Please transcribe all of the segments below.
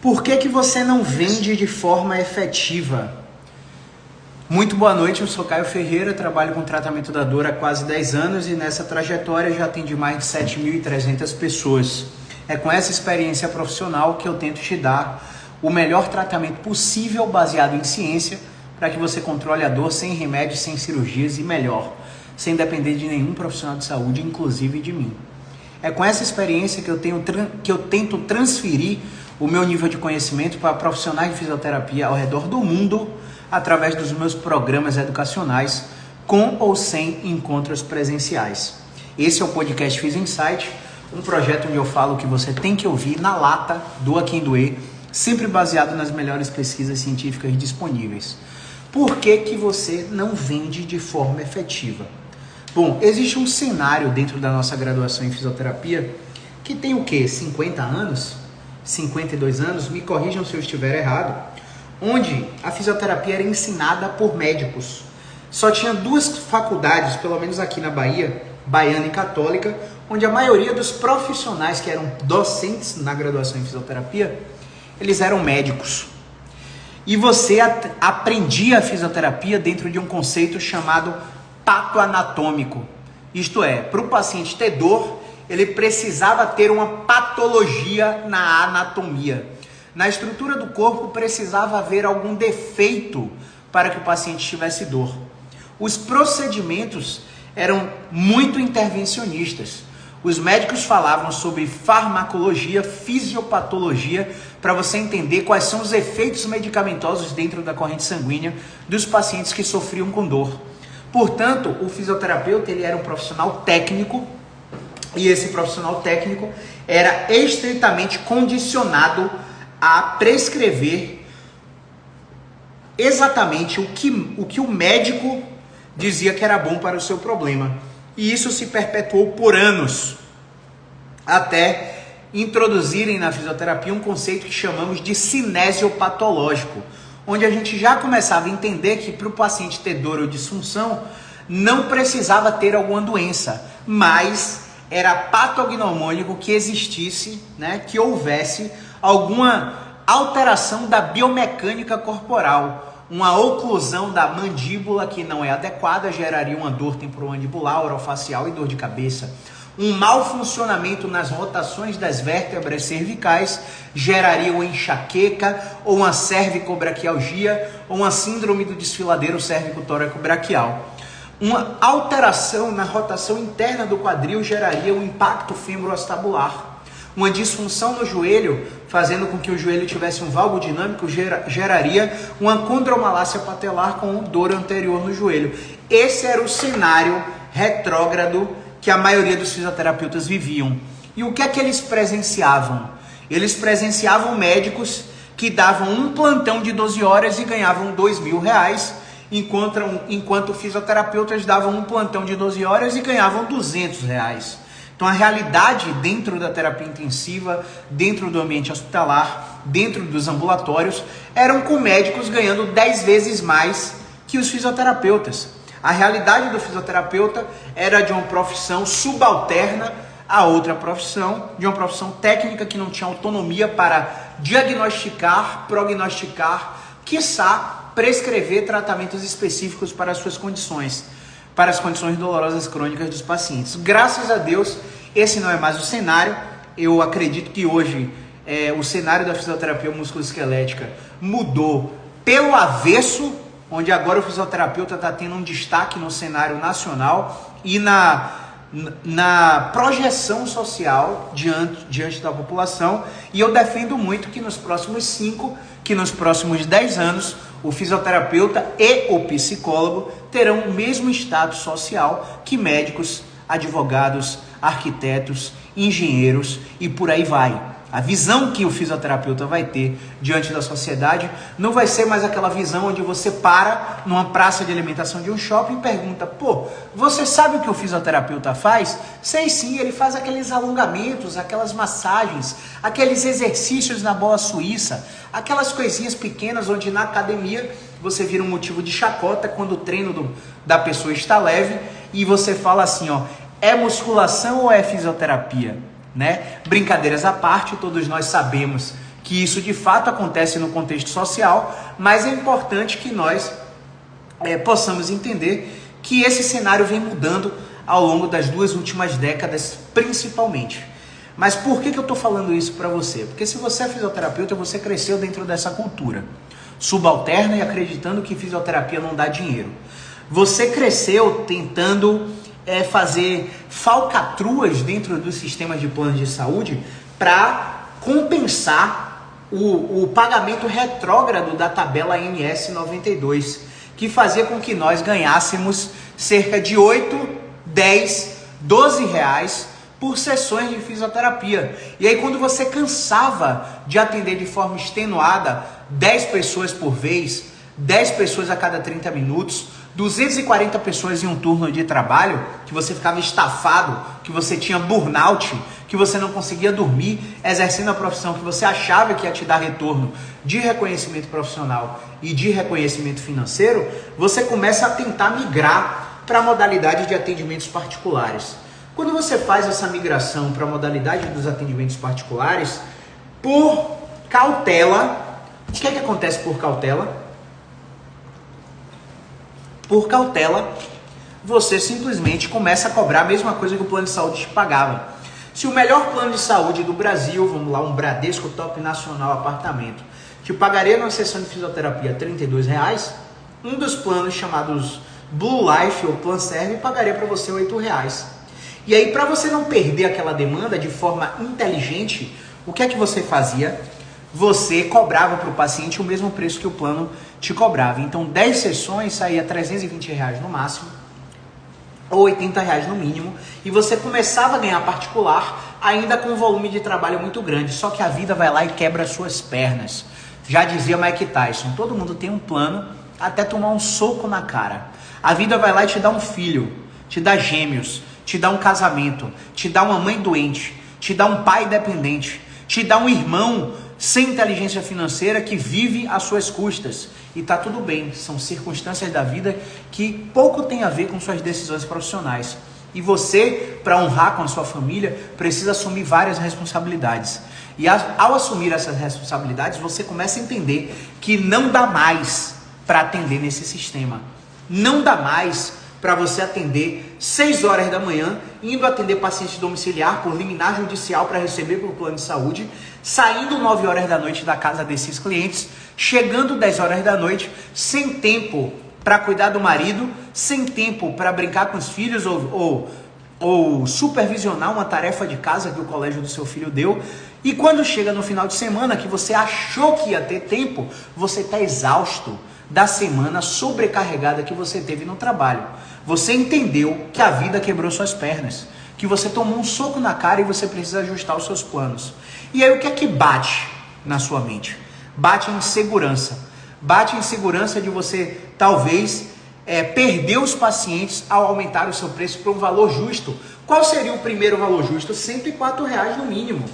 Por que você não vende de forma efetiva? Muito boa noite, eu sou Caio Ferreira, trabalho com tratamento da dor há quase 10 anos e nessa trajetória já atendi mais de 7.300 pessoas. É com essa experiência profissional que eu tento te dar o melhor tratamento possível baseado em ciência para que você controle a dor sem remédios, sem cirurgias e melhor, sem depender de nenhum profissional de saúde, inclusive de mim. É com essa experiência que eu tento transferir o meu nível de conhecimento para profissionais de fisioterapia ao redor do mundo através dos meus programas educacionais, com ou sem encontros presenciais. Esse é o podcast Fiz Insight, um projeto onde eu falo o que você tem que ouvir na lata, doa quem doer, sempre baseado nas melhores pesquisas científicas disponíveis. Por que você não vende de forma efetiva? Bom, existe um cenário dentro da nossa graduação em fisioterapia que tem o quê? 50 anos? 52 anos? Me corrijam se eu estiver errado. Onde a fisioterapia era ensinada por médicos. Só tinha duas faculdades, pelo menos aqui na Bahia, Baiana e Católica, onde a maioria dos profissionais que eram docentes na graduação em fisioterapia, eles eram médicos. E você aprendia a fisioterapia dentro de um conceito chamado patoanatômico. Isto é, para o paciente ter dor, ele precisava ter uma patologia na anatomia. Na estrutura do corpo precisava haver algum defeito para que o paciente tivesse dor. Os procedimentos eram muito intervencionistas. Os médicos falavam sobre farmacologia, fisiopatologia, para você entender quais são os efeitos medicamentosos dentro da corrente sanguínea dos pacientes que sofriam com dor. Portanto, o fisioterapeuta ele era um profissional técnico e esse profissional técnico era estritamente condicionado a prescrever exatamente o que o médico dizia que era bom para o seu problema. E isso se perpetuou por anos, até introduzirem na fisioterapia um conceito que chamamos de cinesiopatológico, onde a gente já começava a entender que para o paciente ter dor ou disfunção, não precisava ter alguma doença, mas era patognomônico que existisse, que houvesse alguma alteração da biomecânica corporal. Uma oclusão da mandíbula que não é adequada geraria uma dor temporomandibular, orofacial e dor de cabeça. Um mau funcionamento nas rotações das vértebras cervicais geraria uma enxaqueca ou uma cervicobraquialgia ou uma síndrome do desfiladeiro cérvico-tóraco-braquial. Uma alteração na rotação interna do quadril geraria um impacto fêmuro-acetabular. Uma disfunção no joelho, fazendo com que o joelho tivesse um valgo dinâmico, geraria uma condromalácia patelar com dor anterior no joelho. Esse era o cenário retrógrado que a maioria dos fisioterapeutas viviam. E o que é que eles presenciavam? Eles presenciavam médicos que davam um plantão de 12 horas e ganhavam R$2.000, enquanto fisioterapeutas davam um plantão de 12 horas e ganhavam R$200. Então a realidade dentro da terapia intensiva, dentro do ambiente hospitalar, dentro dos ambulatórios, eram com médicos ganhando 10 vezes mais que os fisioterapeutas. A realidade do fisioterapeuta era de uma profissão subalterna a outra profissão, de uma profissão técnica que não tinha autonomia para diagnosticar, prognosticar, quiçá prescrever tratamentos específicos para as suas condições, para as condições dolorosas crônicas dos pacientes. Graças a Deus, esse não é mais o cenário. Eu acredito que hoje o cenário da fisioterapia musculoesquelética mudou pelo avesso, onde agora o fisioterapeuta está tendo um destaque no cenário nacional e na projeção social diante da população. E eu defendo muito que nos próximos 10 anos, o fisioterapeuta e o psicólogo terão o mesmo status social que médicos, advogados, arquitetos, engenheiros e por aí vai. A visão que o fisioterapeuta vai ter diante da sociedade não vai ser mais aquela visão onde você para numa praça de alimentação de um shopping e pergunta: pô, você sabe o que o fisioterapeuta faz? Sei sim, ele faz aqueles alongamentos, aquelas massagens, aqueles exercícios na bola suíça, aquelas coisinhas pequenas onde na academia você vira um motivo de chacota quando o treino da pessoa está leve e você fala assim, ó, é musculação ou é fisioterapia? Né? Brincadeiras à parte, todos nós sabemos que isso de fato acontece no contexto social, mas é importante que nós possamos entender que esse cenário vem mudando ao longo das 2 últimas décadas, principalmente. Mas por que eu estou falando isso para você? Porque se você é fisioterapeuta, você cresceu dentro dessa cultura subalterna e acreditando que fisioterapia não dá dinheiro. Você cresceu tentando fazer falcatruas dentro dos sistemas de planos de saúde para compensar o pagamento retrógrado da tabela ANS 92, que fazia com que nós ganhássemos cerca de 8, 10, 12 reais por sessões de fisioterapia. E aí quando você cansava de atender de forma extenuada 10 pessoas por vez, 10 pessoas a cada 30 minutos, 240 pessoas em um turno de trabalho, que você ficava estafado, que você tinha burnout, que você não conseguia dormir, exercendo a profissão que você achava que ia te dar retorno de reconhecimento profissional e de reconhecimento financeiro, você começa a tentar migrar para a modalidade de atendimentos particulares. Quando você faz essa migração para a modalidade dos atendimentos particulares, por cautela, o que acontece por cautela? Por cautela, você simplesmente começa a cobrar a mesma coisa que o plano de saúde te pagava. Se o melhor plano de saúde do Brasil, vamos lá, um Bradesco Top Nacional Apartamento, te pagaria numa sessão de fisioterapia R$ 32, um dos planos chamados Blue Life ou Plan Serve pagaria para você R$ 8. E aí, para você não perder aquela demanda de forma inteligente, o que é que você fazia? Você cobrava para o paciente o mesmo preço que o plano te cobrava. Então, 10 sessões saía R$ 320 no máximo, ou R$ 80 no mínimo, e você começava a ganhar particular, ainda com um volume de trabalho muito grande. Só que a vida vai lá e quebra as suas pernas. Já dizia Mike Tyson, todo mundo tem um plano até tomar um soco na cara. A vida vai lá e te dá um filho, te dá gêmeos, te dá um casamento, te dá uma mãe doente, te dá um pai dependente, te dá um irmão sem inteligência financeira que vive às suas custas. E tá tudo bem, são circunstâncias da vida que pouco tem a ver com suas decisões profissionais. E você, para honrar com a sua família, precisa assumir várias responsabilidades. E ao assumir essas responsabilidades, você começa a entender que não dá mais para atender nesse sistema. Não dá mais para você atender 6 horas da manhã, indo atender paciente domiciliar por liminar judicial para receber pelo plano de saúde, saindo 9 horas da noite da casa desses clientes, chegando 10 horas da noite, sem tempo para cuidar do marido, sem tempo para brincar com os filhos ou supervisionar uma tarefa de casa que o colégio do seu filho deu. E quando chega no final de semana, que você achou que ia ter tempo, você está exausto da semana sobrecarregada que você teve no trabalho. Você entendeu que a vida quebrou suas pernas, que você tomou um soco na cara e você precisa ajustar os seus planos. E aí o que é que bate na sua mente? Bate a insegurança. Bate a insegurança de você talvez perder os pacientes ao aumentar o seu preço para um valor justo. Qual seria o primeiro valor justo? R$ 104 no mínimo.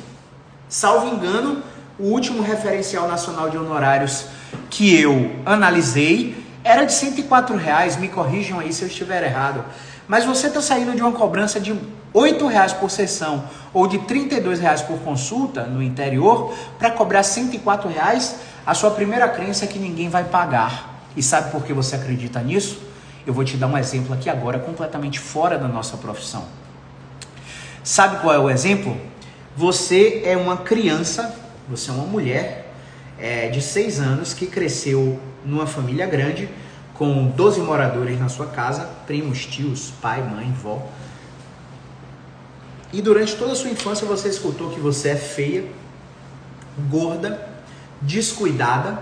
Salvo engano, o último referencial nacional de honorários que eu analisei era de R$ 104, me corrijam aí se eu estiver errado. Mas você está saindo de uma cobrança de R$ 8 por sessão ou de R$ 32 por consulta no interior para cobrar R$ 104, a sua primeira crença é que ninguém vai pagar. E sabe por que você acredita nisso? Eu vou te dar um exemplo aqui agora completamente fora da nossa profissão. Sabe qual é o exemplo? Você é uma criança, você é uma mulher de 6 anos que cresceu numa família grande, com 12 moradores na sua casa, primos, tios, pai, mãe, vó. E durante toda a sua infância você escutou que você é feia, gorda, descuidada,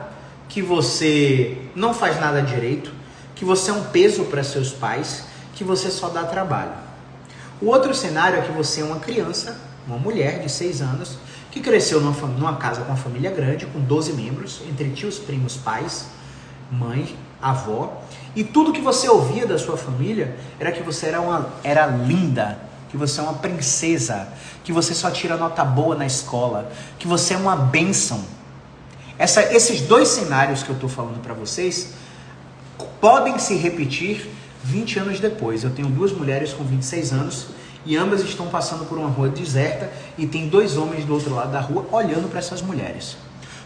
que você não faz nada direito, que você é um peso para seus pais, que você só dá trabalho. O outro cenário é que você é uma criança, uma mulher de 6 anos, que cresceu numa casa com uma família grande, com 12 membros, entre tios, primos, pais, mãe, avó, e tudo que você ouvia da sua família era que você era linda, que você é uma princesa, que você só tira nota boa na escola, que você é uma bênção. Esses 2 cenários que eu estou falando para vocês podem se repetir 20 anos depois. Eu tenho 2 mulheres com 26 anos e ambas estão passando por uma rua deserta e tem 2 homens do outro lado da rua olhando para essas mulheres.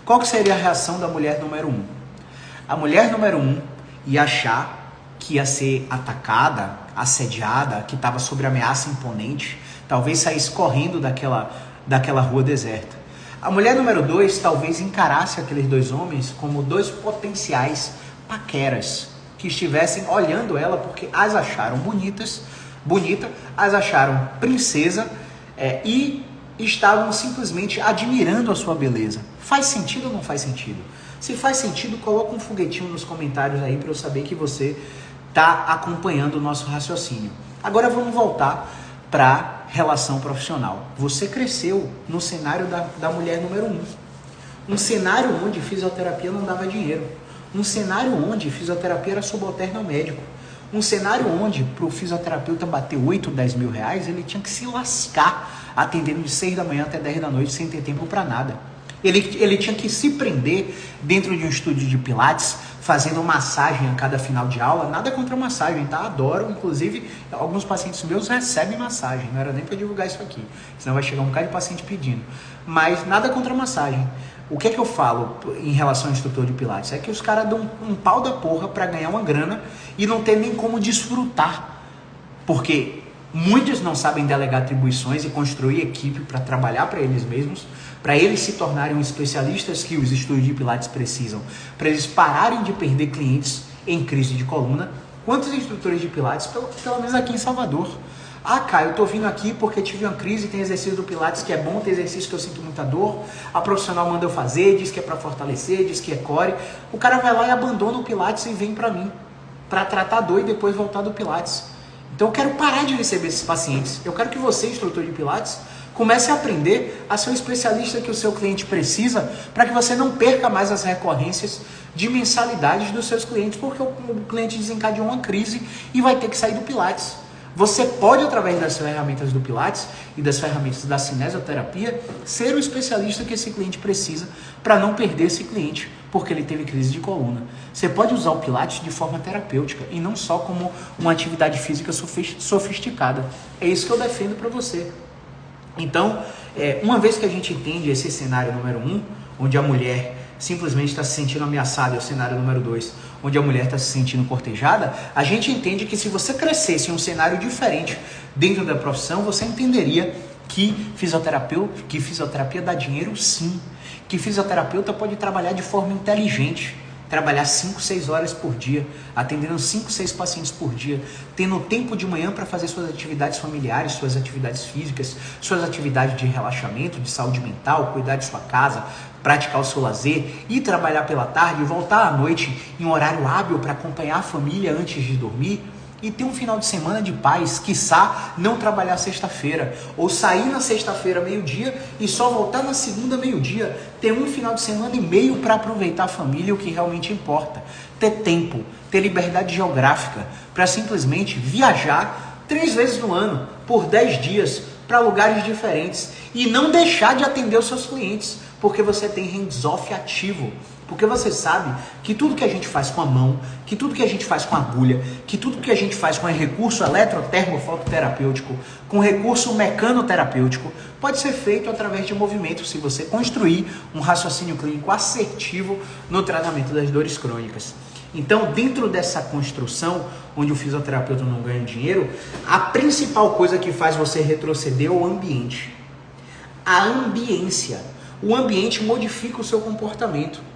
qual que seria a reação da mulher número 1? A mulher número 1 ia achar que ia ser atacada, assediada, que estava sob ameaça imponente, talvez saísse correndo daquela rua deserta. A mulher número 2 talvez encarasse aqueles dois homens como dois potenciais paqueras, que estivessem olhando ela porque as acharam bonita, as acharam princesa e estavam simplesmente admirando a sua beleza. Faz sentido ou não faz sentido? Se faz sentido, coloca um foguetinho nos comentários aí para eu saber que você está acompanhando o nosso raciocínio. Agora vamos voltar para relação profissional. Você cresceu no cenário da mulher número 1. Um cenário onde fisioterapia não dava dinheiro. Um cenário onde fisioterapia era subalterna ao médico. Um cenário onde para o fisioterapeuta bater 8, 10 mil reais, ele tinha que se lascar atendendo de 6 da manhã até 10 da noite sem ter tempo para nada. Ele tinha que se prender dentro de um estúdio de pilates, fazendo massagem a cada final de aula. Nada contra massagem, tá? Adoro. Inclusive, alguns pacientes meus recebem massagem. Não era nem para divulgar isso aqui. Senão vai chegar um bocado de paciente pedindo. Mas nada contra massagem. O que é que eu falo em relação ao instrutor de pilates? É que os caras dão um pau da porra para ganhar uma grana e não tem nem como desfrutar. Porque muitos não sabem delegar atribuições e construir equipe para trabalhar para eles mesmos, para eles se tornarem os especialistas que os estúdios de pilates precisam, para eles pararem de perder clientes em crise de coluna. Quantos instrutores de pilates, pelo menos aqui em Salvador? Ah, Caio, eu tô vindo aqui porque tive uma crise, tem exercício do pilates que é bom, tem exercício que eu sinto muita dor, a profissional manda eu fazer, diz que é para fortalecer, diz que é core. O cara vai lá e abandona o pilates e vem para mim, para tratar a dor e depois voltar do pilates. Então eu quero parar de receber esses pacientes. Eu quero que você, instrutor de pilates, comece a aprender a ser o especialista que o seu cliente precisa, para que você não perca mais as recorrências de mensalidades dos seus clientes, porque o cliente desencadeou uma crise e vai ter que sair do pilates. Você pode, através das ferramentas do pilates e das ferramentas da cinesioterapia, ser o especialista que esse cliente precisa para não perder esse cliente, porque ele teve crise de coluna. Você pode usar o pilates de forma terapêutica e não só como uma atividade física sofisticada. É isso que eu defendo para você. Então, uma vez que a gente entende esse cenário número 1, onde a mulher simplesmente está se sentindo ameaçada, é o cenário número 2, onde a mulher está se sentindo cortejada, a gente entende que se você crescesse em um cenário diferente dentro da profissão, você entenderia que fisioterapia dá dinheiro sim, que fisioterapeuta pode trabalhar de forma inteligente, trabalhar 5, 6 horas por dia, atendendo 5, 6 pacientes por dia, tendo tempo de manhã para fazer suas atividades familiares, suas atividades físicas, suas atividades de relaxamento, de saúde mental, cuidar de sua casa, praticar o seu lazer, ir trabalhar pela tarde e voltar à noite em um horário hábil para acompanhar a família antes de dormir e ter um final de semana de paz, quiçá não trabalhar sexta-feira, ou sair na sexta-feira meio-dia e só voltar na segunda meio-dia, ter um final de semana e meio para aproveitar a família, o que realmente importa, ter tempo, ter liberdade geográfica, para simplesmente viajar 3 vezes no ano, por 10 dias, para lugares diferentes, e não deixar de atender os seus clientes, porque você tem hands-off ativo. Porque você sabe que tudo que a gente faz com a mão, que tudo que a gente faz com a agulha, que tudo que a gente faz com recurso eletrotermofototerapêutico, com recurso mecanoterapêutico, pode ser feito através de movimento se você construir um raciocínio clínico assertivo no tratamento das dores crônicas. Então, dentro dessa construção, onde o fisioterapeuta não ganha dinheiro, a principal coisa que faz você retroceder é o ambiente. A ambiência. O ambiente modifica o seu comportamento.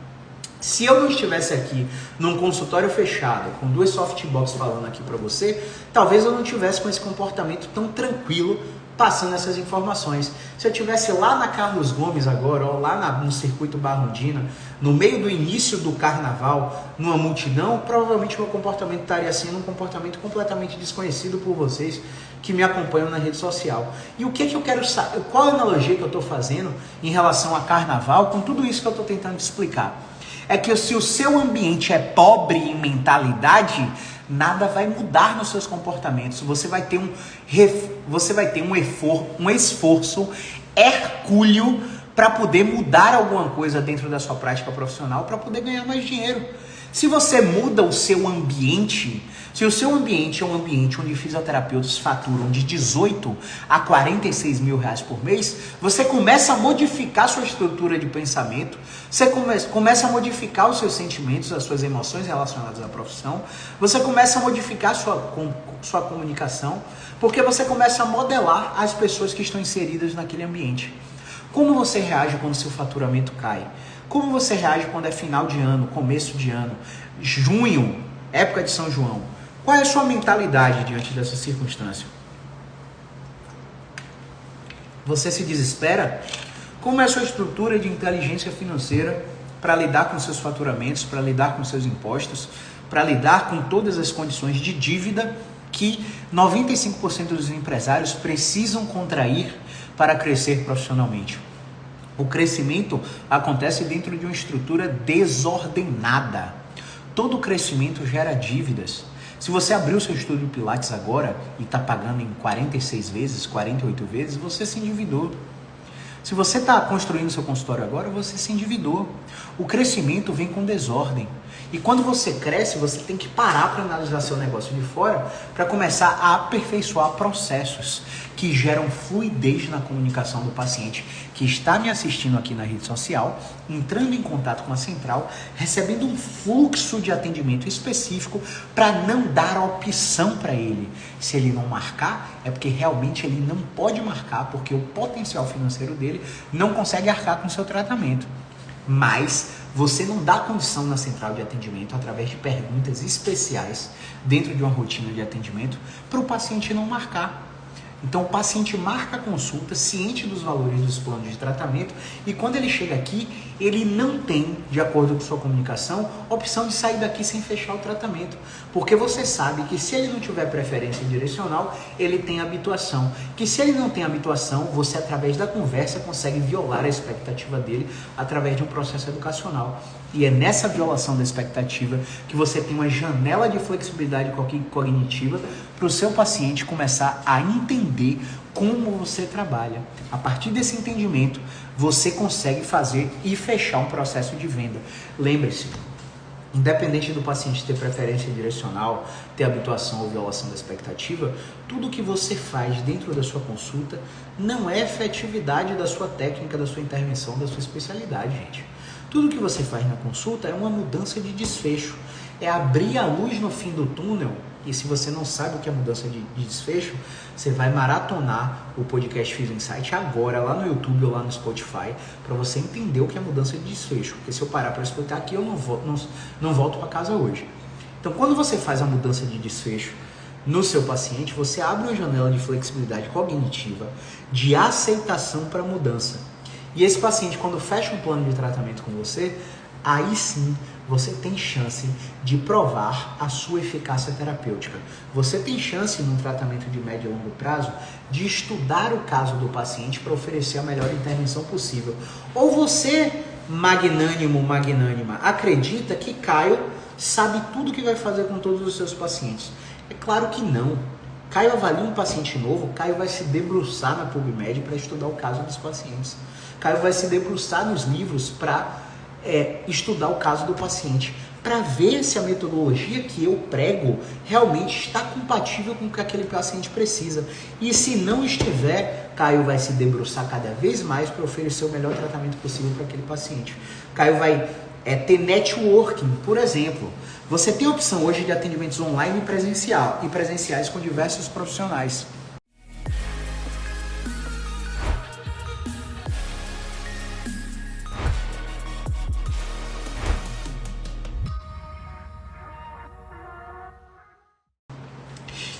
Se eu não estivesse aqui num consultório fechado, com 2 softbox falando aqui para você, talvez eu não tivesse com esse comportamento tão tranquilo passando essas informações. Se eu estivesse lá na Carlos Gomes agora, ou lá no circuito Barrundina, no meio do início do carnaval, numa multidão, provavelmente meu comportamento estaria sendo um comportamento completamente desconhecido por vocês que me acompanham na rede social. E o que eu quero saber, qual a analogia que eu estou fazendo em relação a carnaval com tudo isso que eu estou tentando te explicar? É que se o seu ambiente é pobre em mentalidade, nada vai mudar nos seus comportamentos. Você vai ter um esforço hercúleo para poder mudar alguma coisa dentro da sua prática profissional, para poder ganhar mais dinheiro. Se você muda o seu ambiente, se o seu ambiente é um ambiente onde fisioterapeutas faturam de 18 a 46 mil reais por mês, você começa a modificar sua estrutura de pensamento, você começa a modificar os seus sentimentos, as suas emoções relacionadas à profissão, você começa a modificar sua comunicação, porque você começa a modelar as pessoas que estão inseridas naquele ambiente. Como você reage quando seu faturamento cai? Como você reage quando é final de ano, começo de ano, junho, época de São João? Qual é a sua mentalidade diante dessa circunstância? Você se desespera? Como é a sua estrutura de inteligência financeira para lidar com seus faturamentos, para lidar com seus impostos, para lidar com todas as condições de dívida que 95% dos empresários precisam contrair para crescer profissionalmente? O crescimento acontece dentro de uma estrutura desordenada. Todo crescimento gera dívidas. Se você abrir o seu estúdio Pilates agora e está pagando em 46 vezes, 48 vezes, você se endividou. Se você está construindo seu consultório agora, você se endividou. O crescimento vem com desordem. E quando você cresce, você tem que parar para analisar seu negócio de fora para começar a aperfeiçoar processos que geram fluidez na comunicação do paciente que está me assistindo aqui na rede social, entrando em contato com a central, recebendo um fluxo de atendimento específico para não dar opção para ele. Se ele não marcar, é porque realmente ele não pode marcar, porque o potencial financeiro dele não consegue arcar com o seu tratamento. Mas você não dá condição na central de atendimento, através de perguntas especiais dentro de uma rotina de atendimento, para o paciente não marcar. Então o paciente marca a consulta, ciente dos valores dos planos de tratamento, e quando ele chega aqui, ele não tem, de acordo com sua comunicação, opção de sair daqui sem fechar o tratamento. Porque você sabe que se ele não tiver preferência direcional, ele tem habituação. Que se ele não tem habituação, você através da conversa consegue violar a expectativa dele através de um processo educacional. E é nessa violação da expectativa que você tem uma janela de flexibilidade cognitiva para o seu paciente começar a entender como você trabalha. A partir desse entendimento, você consegue fazer e fechar um processo de venda. Lembre-se, independente do paciente ter preferência direcional, ter habituação ou violação da expectativa, tudo que você faz dentro da sua consulta não é efetividade da sua técnica, da sua intervenção, da sua especialidade, gente. Tudo que você faz na consulta é uma mudança de desfecho, é abrir a luz no fim do túnel. E se você não sabe o que é mudança de desfecho, você vai maratonar o podcast Fiz Insight agora, lá no YouTube ou lá no Spotify, para você entender o que é mudança de desfecho. Porque se eu parar para explicar aqui, eu não volto para casa hoje. Então, quando você faz a mudança de desfecho no seu paciente, você abre uma janela de flexibilidade cognitiva, de aceitação para a mudança. E esse paciente, quando fecha um plano de tratamento com você, aí sim você tem chance de provar a sua eficácia terapêutica. Você tem chance, num tratamento de médio e longo prazo, de estudar o caso do paciente para oferecer a melhor intervenção possível. Ou você, magnânima, acredita que Caio sabe tudo que vai fazer com todos os seus pacientes? É claro que não. Caio avalia um paciente novo, Caio vai se debruçar na PubMed para estudar o caso dos pacientes. Caio vai se debruçar nos livros para estudar o caso do paciente, para ver se a metodologia que eu prego realmente está compatível com o que aquele paciente precisa. E se não estiver, Caio vai se debruçar cada vez mais para oferecer o melhor tratamento possível para aquele paciente. Caio vai ter networking, por exemplo. Você tem a opção hoje de atendimentos online e presenciais com diversos profissionais.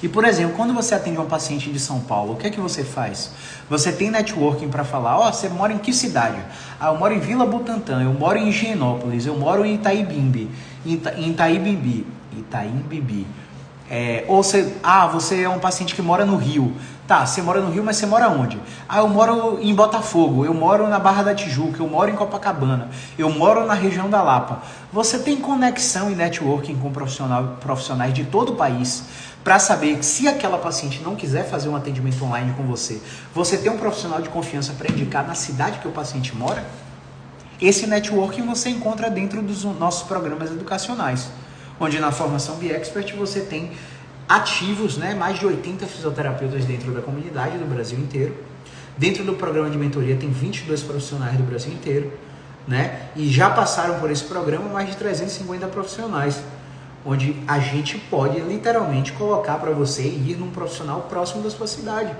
E, por exemplo, quando você atende um paciente de São Paulo, o que é que você faz? Você tem networking para falar, você mora em que cidade? Eu moro em Vila Butantã, eu moro em Higienópolis, eu moro em Itaimbibi. Você é um paciente que mora no Rio. Tá, você mora no Rio, mas você mora onde? Eu moro em Botafogo, eu moro na Barra da Tijuca, eu moro em Copacabana, eu moro na região da Lapa. Você tem conexão e networking com profissionais de todo o país para saber que se aquela paciente não quiser fazer um atendimento online com você, você tem um profissional de confiança para indicar na cidade que o paciente mora? Esse networking você encontra dentro dos nossos programas educacionais, onde na formação BeExpert você tem ativos, né, mais de 80 fisioterapeutas dentro da comunidade do Brasil inteiro. Dentro do programa de mentoria tem 22 profissionais do Brasil inteiro, né? E já passaram por esse programa mais de 350 profissionais, onde a gente pode literalmente colocar para você ir num profissional próximo da sua cidade.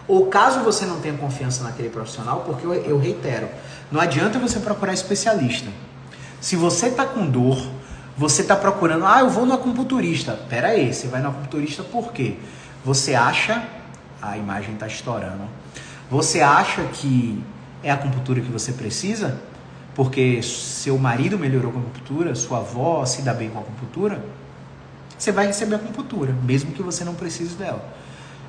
Ou caso você não tenha confiança naquele profissional, porque eu reitero, não adianta você procurar especialista. Se você está com dor, você está procurando, eu vou no acupunturista. Pera aí, você vai no acupunturista por quê? Você acha, a imagem está estourando, você acha que é a acupuntura que você precisa? Porque seu marido melhorou com a acupuntura, sua avó se dá bem com a acupuntura? Você vai receber a acupuntura, mesmo que você não precise dela.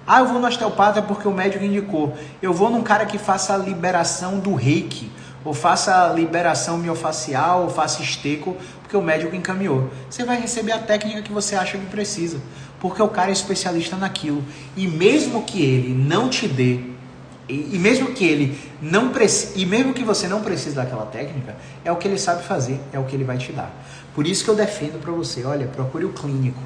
Eu vou no osteopata porque o médico indicou. Eu vou num cara que faça a liberação do reiki, ou faça a liberação miofacial, ou faça esteco, porque o médico encaminhou. Você vai receber a técnica que você acha que precisa, porque o cara é especialista naquilo. E mesmo que ele não te dê, e mesmo que você não precise daquela técnica, é o que ele sabe fazer, é o que ele vai te dar. Por isso que eu defendo para você, olha, procure o clínico.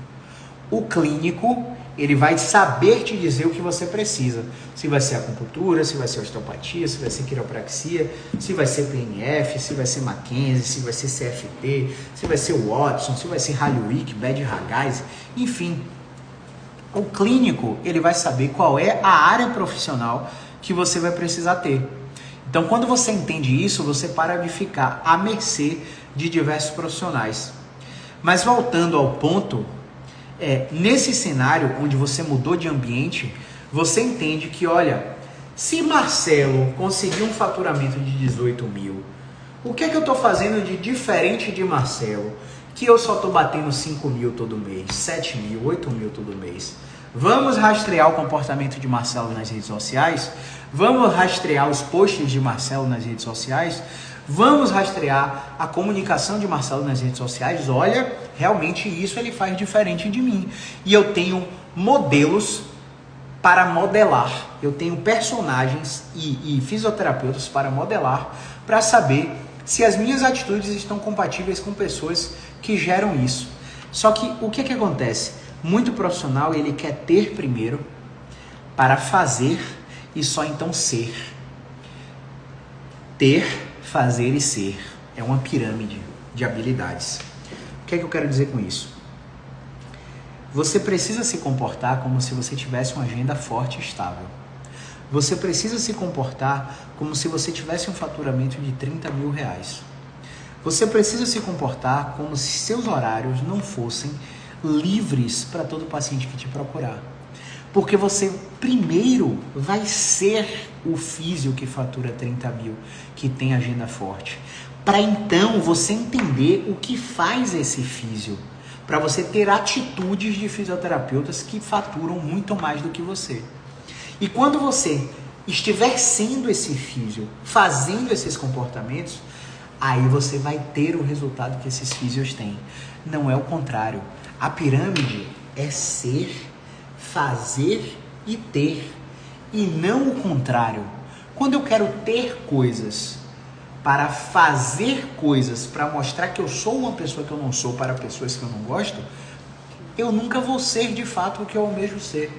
O clínico, ele vai saber te dizer o que você precisa. Se vai ser acupuntura, se vai ser osteopatia, se vai ser quiropraxia, se vai ser PNF, se vai ser Mackenzie, se vai ser CFT, se vai ser Watson, se vai ser Hallwick, Bad Ragaz, enfim. O clínico, ele vai saber qual é a área profissional que você vai precisar ter. Então, quando você entende isso, você para de ficar à mercê de diversos profissionais. Mas voltando ao ponto, nesse cenário onde você mudou de ambiente, você entende que, olha, se Marcelo conseguiu um faturamento de 18 mil, o que é que eu estou fazendo de diferente de Marcelo? Que eu só estou batendo 5 mil todo mês, 7 mil, 8 mil todo mês. Vamos rastrear o comportamento de Marcelo nas redes sociais? Vamos rastrear os posts de Marcelo nas redes sociais? Vamos rastrear a comunicação de Marcelo nas redes sociais? Olha, realmente isso ele faz diferente de mim. E eu tenho modelos para modelar. Eu tenho personagens e fisioterapeutas para modelar, para saber se as minhas atitudes estão compatíveis com pessoas que geram isso. Só que o que acontece? Muito profissional, ele quer ter primeiro para fazer e só então ser. Ter, fazer e ser. É uma pirâmide de habilidades. O que é que eu quero dizer com isso? Você precisa se comportar como se você tivesse uma agenda forte e estável. Você precisa se comportar como se você tivesse um faturamento de 30 mil reais. Você precisa se comportar como se seus horários não fossem livres para todo paciente que te procurar. Porque você primeiro vai ser o físio que fatura 30 mil, que tem agenda forte. Para então você entender o que faz esse físio. Para você ter atitudes de fisioterapeutas que faturam muito mais do que você. E quando você estiver sendo esse físio, fazendo esses comportamentos, aí você vai ter o resultado que esses físios têm. Não é o contrário. A pirâmide é ser, fazer e ter, e não o contrário. Quando eu quero ter coisas para fazer coisas, para mostrar que eu sou uma pessoa que eu não sou para pessoas que eu não gosto, eu nunca vou ser de fato o que eu almejo ser.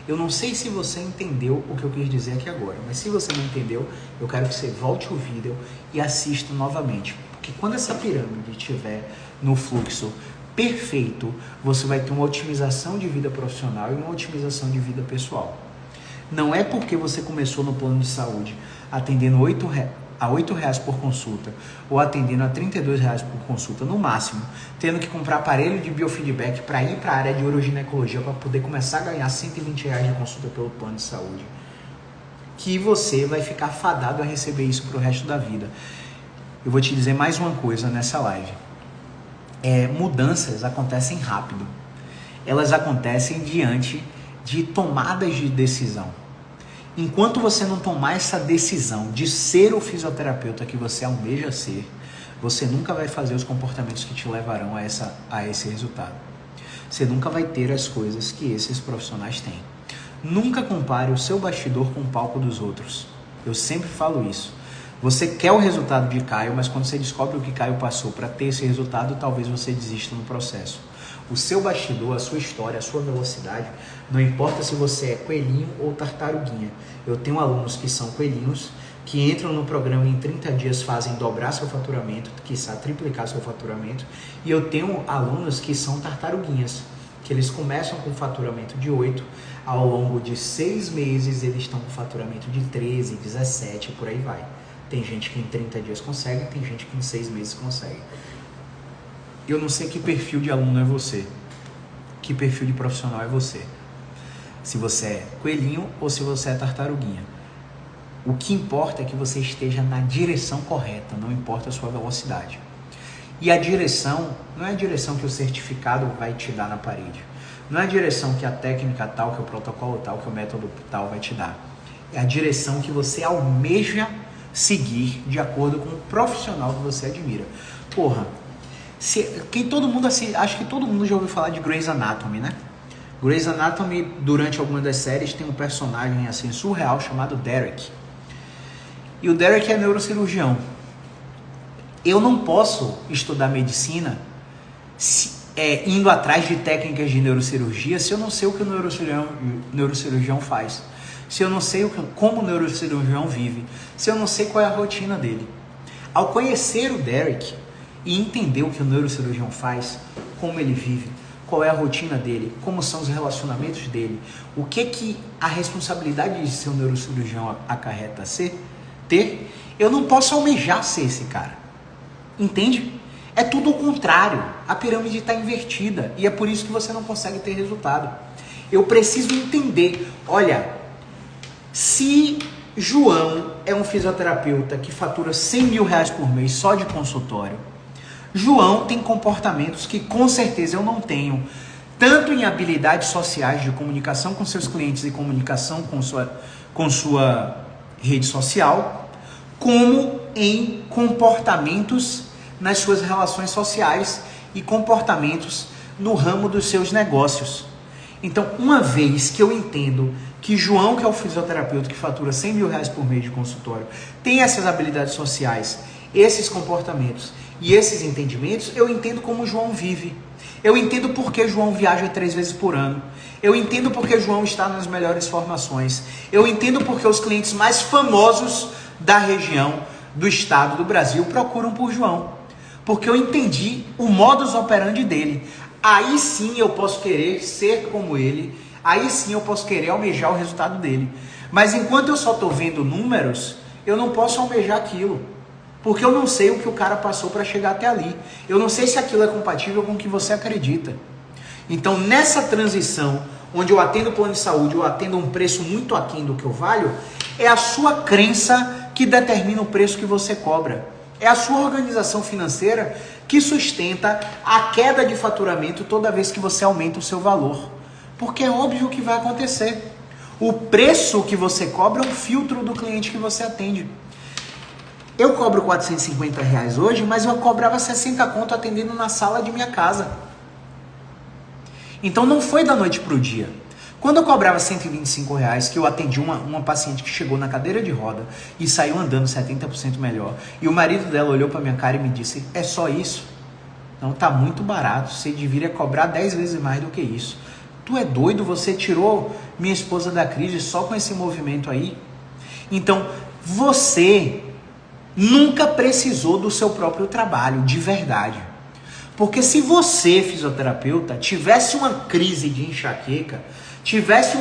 Eu não sei se você entendeu o que eu quis dizer aqui agora, mas se você não entendeu, eu quero que você volte o vídeo e assista novamente. Porque quando essa pirâmide estiver no fluxo perfeito, você vai ter uma otimização de vida profissional e uma otimização de vida pessoal. Não é porque você começou no plano de saúde atendendo a R$8 por consulta ou atendendo a R$32 por consulta no máximo, tendo que comprar aparelho de biofeedback para ir para a área de uroginecologia para poder começar a ganhar R$120 de consulta pelo plano de saúde, que você vai ficar fadado a receber isso para o resto da vida. Eu vou te dizer mais uma coisa nessa live. Mudanças acontecem rápido. Elas acontecem diante de tomadas de decisão. Enquanto você não tomar essa decisão de ser o fisioterapeuta que você almeja ser, você nunca vai fazer os comportamentos que te levarão a esse resultado. Você nunca vai ter as coisas que esses profissionais têm. Nunca compare o seu bastidor com o palco dos outros. Eu sempre falo isso. Você quer o resultado de Caio, mas quando você descobre o que Caio passou para ter esse resultado, talvez você desista no processo. O seu bastidor, a sua história, a sua velocidade, não importa se você é coelhinho ou tartaruguinha. Eu tenho alunos que são coelhinhos, que entram no programa e em 30 dias fazem dobrar seu faturamento, quiçá triplicar seu faturamento, e eu tenho alunos que são tartaruguinhas, que eles começam com faturamento de 8, ao longo de 6 meses eles estão com faturamento de 13, 17, por aí vai. Tem gente que em 30 dias consegue, tem gente que em 6 meses consegue. Eu não sei que perfil de aluno é você, que perfil de profissional é você. Se você é coelhinho ou se você é tartaruguinha. O que importa é que você esteja na direção correta, não importa a sua velocidade. E a direção não é a direção que o certificado vai te dar na parede. Não é a direção que a técnica tal, que o protocolo tal, que o método tal vai te dar. É a direção que você almeja seguir de acordo com o profissional que você admira. Porra, acho que todo mundo já ouviu falar de Grey's Anatomy, né? Grey's Anatomy, durante alguma das séries, tem um personagem assim surreal chamado Derek. E o Derek é neurocirurgião. Eu não posso estudar medicina indo atrás de técnicas de neurocirurgia se eu não sei o que o neurocirurgião faz. Se eu não sei como o neurocirurgião vive. Se eu não sei qual é a rotina dele. Ao conhecer o Derek e entender o que o neurocirurgião faz, como ele vive, qual é a rotina dele, como são os relacionamentos dele, o que a responsabilidade de ser um neurocirurgião acarreta ter, eu não posso almejar ser esse cara. Entende? É tudo o contrário. A pirâmide está invertida e é por isso que você não consegue ter resultado. Eu preciso entender, olha, se João é um fisioterapeuta que fatura 100 mil reais por mês só de consultório, João tem comportamentos que com certeza eu não tenho, tanto em habilidades sociais de comunicação com seus clientes e comunicação com sua rede social, como em comportamentos nas suas relações sociais e comportamentos no ramo dos seus negócios. Então, uma vez que eu entendo que João, que é o fisioterapeuta que fatura 100 mil reais por mês de consultório, tem essas habilidades sociais, esses comportamentos e esses entendimentos, eu entendo como João vive. Eu entendo por que João viaja 3 vezes por ano. Eu entendo por que João está nas melhores formações. Eu entendo por que os clientes mais famosos da região, do estado, do Brasil, procuram por João. Porque eu entendi o modus operandi dele. Aí sim eu posso querer ser como ele. Aí sim eu posso querer almejar o resultado dele. Mas enquanto eu só estou vendo números, eu não posso almejar aquilo. Porque eu não sei o que o cara passou para chegar até ali. Eu não sei se aquilo é compatível com o que você acredita. Então, nessa transição, onde eu atendo o plano de saúde, eu atendo um preço muito aquém do que eu valho, é a sua crença que determina o preço que você cobra. É a sua organização financeira que sustenta a queda de faturamento toda vez que você aumenta o seu valor. Porque é óbvio que vai acontecer. O preço que você cobra é um filtro do cliente que você atende. Eu cobro 450 reais hoje, mas eu cobrava 60 conto atendendo na sala de minha casa. Então não foi da noite para o dia. Quando eu cobrava 125 reais, que eu atendi uma paciente que chegou na cadeira de roda e saiu andando 70% melhor, e o marido dela olhou para minha cara e me disse, é só isso? Não, tá muito barato, você deveria cobrar 10 vezes mais do que isso. Tu é doido? Você tirou minha esposa da crise só com esse movimento aí? Então, você nunca precisou do seu próprio trabalho, de verdade. Porque se você, fisioterapeuta, tivesse uma crise de enxaqueca, tivesse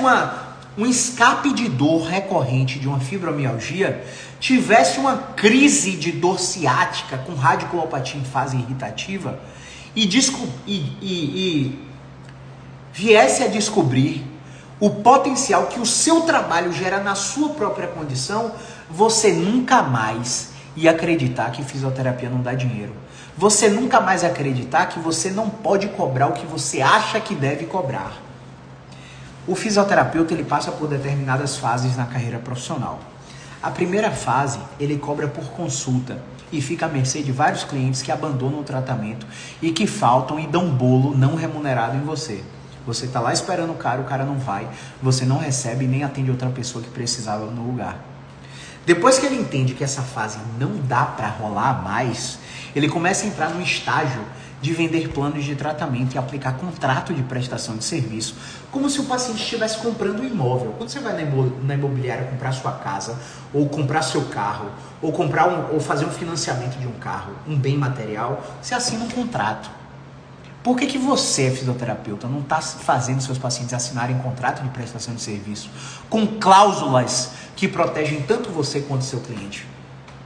um escape de dor recorrente de uma fibromialgia, tivesse uma crise de dor ciática com radiculopatia em fase irritativa e viesse a descobrir o potencial que o seu trabalho gera na sua própria condição, você nunca mais ia acreditar que fisioterapia não dá dinheiro. Você nunca mais ia acreditar que você não pode cobrar o que você acha que deve cobrar. O fisioterapeuta ele passa por determinadas fases na carreira profissional. A primeira fase, ele cobra por consulta e fica à mercê de vários clientes que abandonam o tratamento e que faltam e dão bolo não remunerado em você. Você está lá esperando o cara não vai, você não recebe e nem atende outra pessoa que precisava no lugar. Depois que ele entende que essa fase não dá para rolar mais, ele começa a entrar no estágio de vender planos de tratamento e aplicar contrato de prestação de serviço, como se o paciente estivesse comprando um imóvel. Quando você vai na imobiliária comprar sua casa, ou comprar seu carro, ou ou fazer um financiamento de um carro, um bem material, você assina um contrato. Por que você, fisioterapeuta, não está fazendo seus pacientes assinarem contrato de prestação de serviço com cláusulas que protegem tanto você quanto o seu cliente?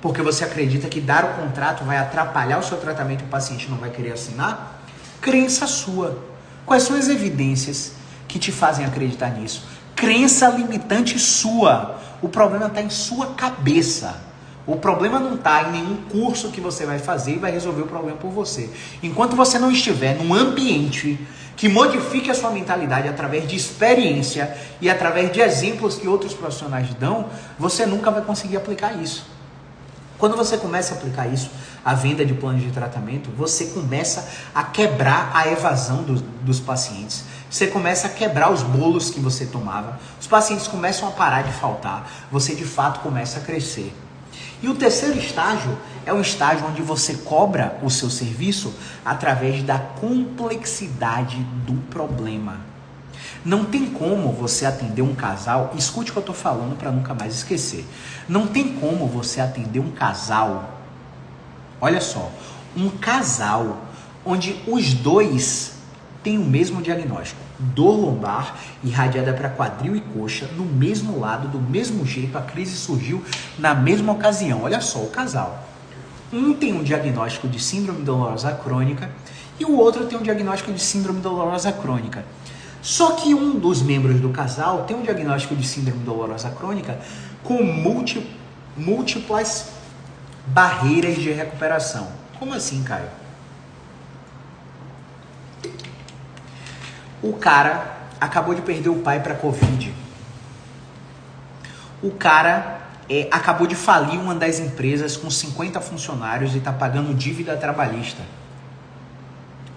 Porque você acredita que dar o contrato vai atrapalhar o seu tratamento e o paciente não vai querer assinar? Crença sua. Quais são as evidências que te fazem acreditar nisso? Crença limitante sua. O problema está em sua cabeça. O problema não está em nenhum curso que você vai fazer e vai resolver o problema por você. Enquanto você não estiver num ambiente que modifique a sua mentalidade através de experiência e através de exemplos que outros profissionais dão, você nunca vai conseguir aplicar isso. Quando você começa a aplicar isso, a venda de planos de tratamento, você começa a quebrar a evasão dos pacientes. Você começa a quebrar os bolos que você tomava. Os pacientes começam a parar de faltar. Você, de fato, começa a crescer. E o terceiro estágio é um estágio onde você cobra o seu serviço através da complexidade do problema. Não tem como você atender um casal, escute o que eu estou falando para nunca mais esquecer. Não tem como você atender um casal, olha só, um casal onde os dois têm o mesmo diagnóstico. Dor lombar irradiada para quadril e coxa, no mesmo lado, do mesmo jeito, a crise surgiu na mesma ocasião. Olha só, o casal. Um tem um diagnóstico de síndrome dolorosa crônica e o outro tem um diagnóstico de síndrome dolorosa crônica. Só que um dos membros do casal tem um diagnóstico de síndrome dolorosa crônica com múltiplas barreiras de recuperação. Como assim, Caio? O cara acabou de perder o pai para Covid. O cara acabou de falir uma das empresas com 50 funcionários e está pagando dívida trabalhista.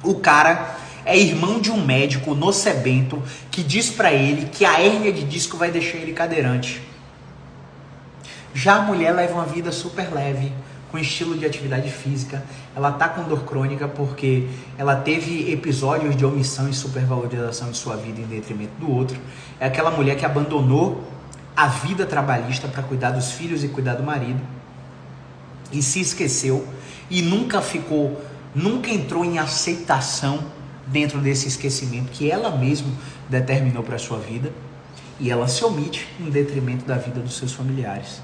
O cara é irmão de um médico nocebento que diz para ele que a hérnia de disco vai deixar ele cadeirante. Já a mulher leva uma vida super leve, com estilo de atividade física. Ela tá com dor crônica porque ela teve episódios de omissão e supervalorização de sua vida em detrimento do outro. É aquela mulher que abandonou a vida trabalhista para cuidar dos filhos e cuidar do marido e se esqueceu e nunca entrou em aceitação dentro desse esquecimento que ela mesma determinou para a sua vida, e ela se omite em detrimento da vida dos seus familiares.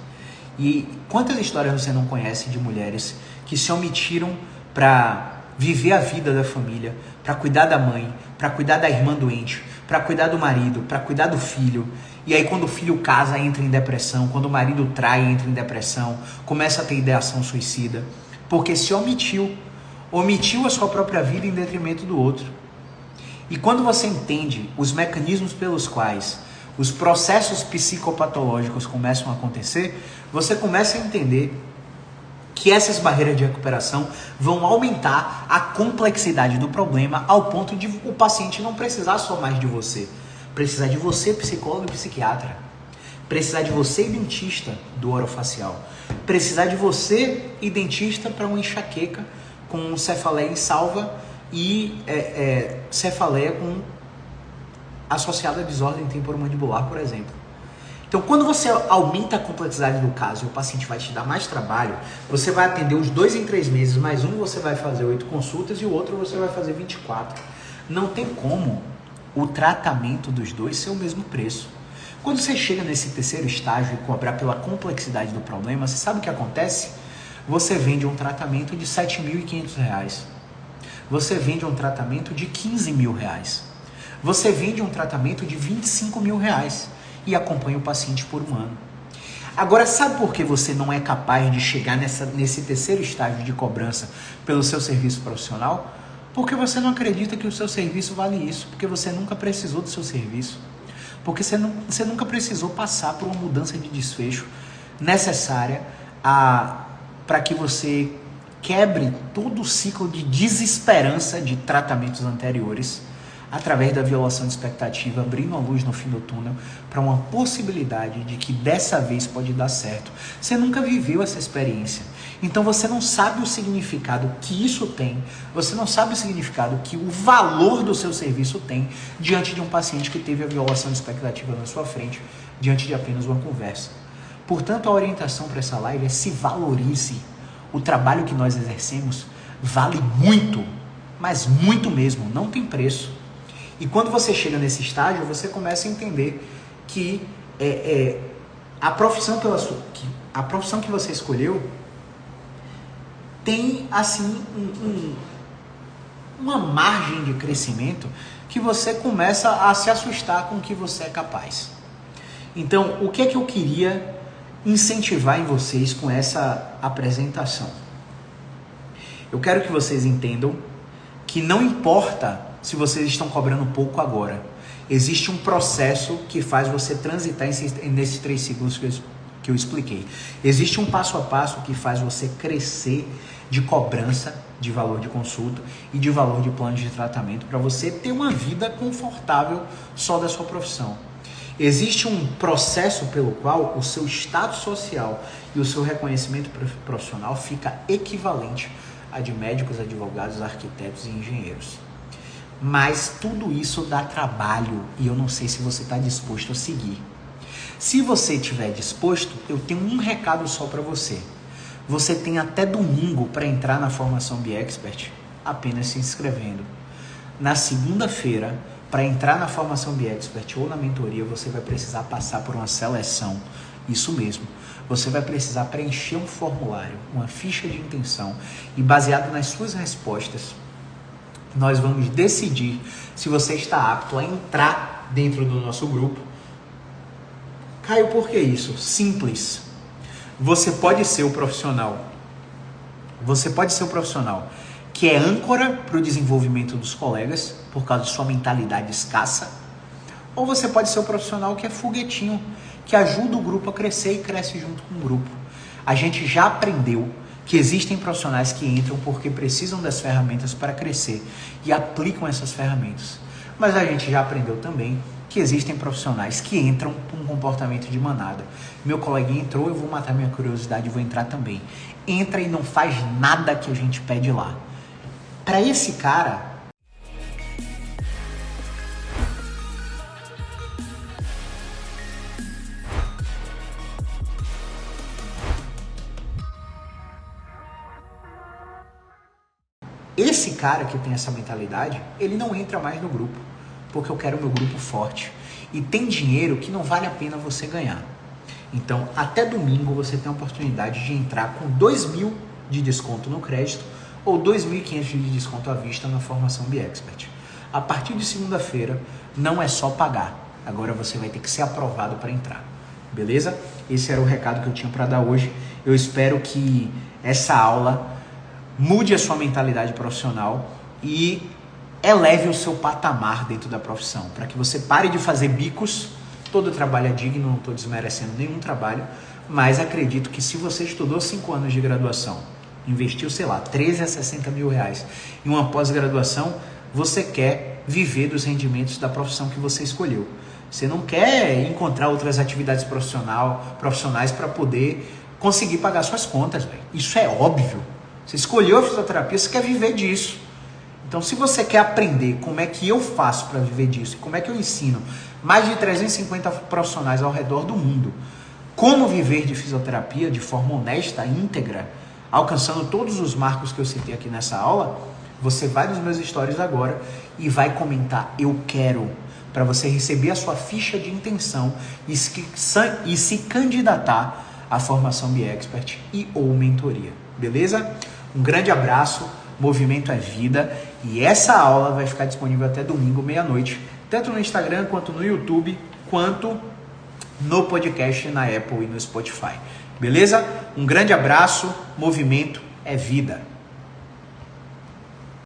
E quantas histórias você não conhece de mulheres que se omitiram para viver a vida da família, para cuidar da mãe, para cuidar da irmã doente, para cuidar do marido, para cuidar do filho, e aí quando o filho casa entra em depressão, quando o marido trai entra em depressão, começa a ter ideação suicida, porque se omitiu a sua própria vida em detrimento do outro. E quando você entende os mecanismos pelos quais os processos psicopatológicos começam a acontecer, você começa a entender que essas barreiras de recuperação vão aumentar a complexidade do problema ao ponto de o paciente não precisar só mais de você. Precisar de você, psicólogo e psiquiatra. Precisar de você, dentista do orofacial. Precisar de você e dentista para uma enxaqueca com cefaleia insalva e cefaleia associada a desordem temporomandibular, por exemplo. Então, quando você aumenta a complexidade do caso e o paciente vai te dar mais trabalho, você vai atender os 2 em 3 meses, mais um você vai fazer 8 consultas e o outro você vai fazer 24. Não tem como o tratamento dos dois ser o mesmo preço. Quando você chega nesse terceiro estágio e cobrar pela complexidade do problema, você sabe o que acontece? Você vende um tratamento de R$ 7.500. Você vende um tratamento de R$ 15.000. Você vende um tratamento de R$ 25.000 e acompanha o paciente por um ano. Agora, sabe por que você não é capaz de chegar nesse terceiro estágio de cobrança pelo seu serviço profissional? Porque você não acredita que o seu serviço vale isso, porque você nunca precisou do seu serviço, porque você nunca precisou passar por uma mudança de desfecho necessária para que você quebre todo o ciclo de desesperança de tratamentos anteriores através da violação de expectativa, abrindo a luz no fim do túnel para uma possibilidade de que dessa vez pode dar certo. Você nunca viveu essa experiência, então você não sabe o significado que isso tem, você não sabe o significado que o valor do seu serviço tem diante de um paciente que teve a violação de expectativa na sua frente, diante de apenas uma conversa. Portanto, a orientação para essa live é: se valorize. O trabalho que nós exercemos vale muito, mas muito mesmo, não tem preço. E quando você chega nesse estágio, você começa a entender que a profissão que você escolheu tem assim uma margem de crescimento que você começa a se assustar com o que você é capaz. Então, o que é que eu queria incentivar em vocês com essa apresentação? Eu quero que vocês entendam que não importa se vocês estão cobrando pouco agora. Existe um processo que faz você transitar nesses 3 ciclos que eu expliquei. Existe um passo a passo que faz você crescer de cobrança de valor de consulta e de valor de plano de tratamento para você ter uma vida confortável só da sua profissão. Existe um processo pelo qual o seu status social e o seu reconhecimento profissional fica equivalente a de médicos, advogados, arquitetos e engenheiros. Mas tudo isso dá trabalho e eu não sei se você está disposto a seguir. Se você estiver disposto, eu tenho um recado só para você. Você tem até domingo para entrar na formação BeExpert apenas se inscrevendo. Na segunda-feira, para entrar na formação BeExpert ou na mentoria, você vai precisar passar por uma seleção. Isso mesmo. Você vai precisar preencher um formulário, uma ficha de intenção, e baseado nas suas respostas, nós vamos decidir se você está apto a entrar dentro do nosso grupo. Caio, por que isso? Simples. Você pode ser o profissional. Você pode ser o profissional que é âncora para o desenvolvimento dos colegas, por causa de sua mentalidade escassa. Ou você pode ser o profissional que é foguetinho, que ajuda o grupo a crescer e cresce junto com o grupo. A gente já aprendeu que existem profissionais que entram porque precisam das ferramentas para crescer e aplicam essas ferramentas. Mas a gente já aprendeu também que existem profissionais que entram por um comportamento de manada. Meu coleguinha entrou, eu vou matar minha curiosidade e vou entrar também. Entra e não faz nada que a gente pede lá. Para esse cara, que tem essa mentalidade, ele não entra mais no grupo, porque eu quero meu grupo forte. E tem dinheiro que não vale a pena você ganhar. Então, até domingo você tem a oportunidade de entrar com 2.000 de desconto no crédito ou 2.500 de desconto à vista na formação BeExpert. A partir de segunda-feira, não é só pagar. Agora você vai ter que ser aprovado para entrar. Beleza? Esse era o recado que eu tinha para dar hoje. Eu espero que essa aula mude a sua mentalidade profissional e eleve o seu patamar dentro da profissão, para que você pare de fazer bicos. Todo trabalho é digno, não estou desmerecendo nenhum trabalho, mas acredito que se você estudou 5 anos de graduação, investiu, 13 a 60 mil reais em uma pós-graduação, você quer viver dos rendimentos da profissão que você escolheu. Você não quer encontrar outras atividades profissionais para poder conseguir pagar suas contas, véio. Isso é óbvio. Você escolheu a fisioterapia, você quer viver disso. Então, se você quer aprender como é que eu faço para viver disso, como é que eu ensino mais de 350 profissionais ao redor do mundo como viver de fisioterapia de forma honesta, íntegra, alcançando todos os marcos que eu citei aqui nessa aula, você vai nos meus stories agora e vai comentar "eu quero", para você receber a sua ficha de intenção e se candidatar à formação BeExpert e ou mentoria. Beleza? Um grande abraço, movimento é vida, e essa aula vai ficar disponível até domingo, meia-noite, tanto no Instagram, quanto no YouTube, quanto no podcast na Apple e no Spotify. Beleza? Um grande abraço, movimento é vida.